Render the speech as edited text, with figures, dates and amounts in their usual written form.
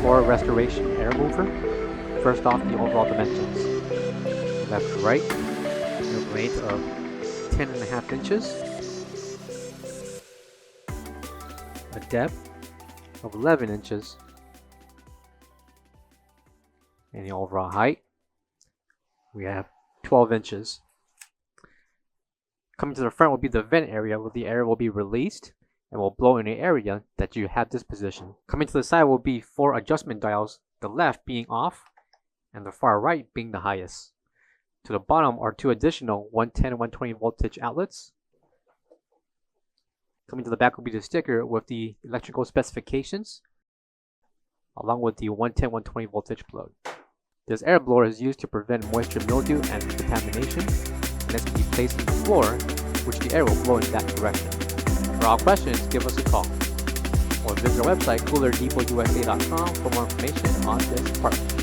floor restoration air mover. First off, the overall dimensions. Left to right, a length of 10.5 inches, a depth of 11 inches, and the overall height, we have 12 inches. Coming to the front will be the vent area where the air will be released and will blow in the area that you have this position. Coming to the side will be 4 adjustment dials, the left being off and the far right being the highest. To the bottom are 2 additional 110 and 120 voltage outlets. Coming to the back will be the sticker with the electrical specifications along with the 110-120 voltage plug. This air blower is used to prevent moisture mildew and contamination, and it can be placed on the floor, which the air will blow in that direction. For all questions, give us a call or visit our website coolerdepotUSA.com for more information on this part.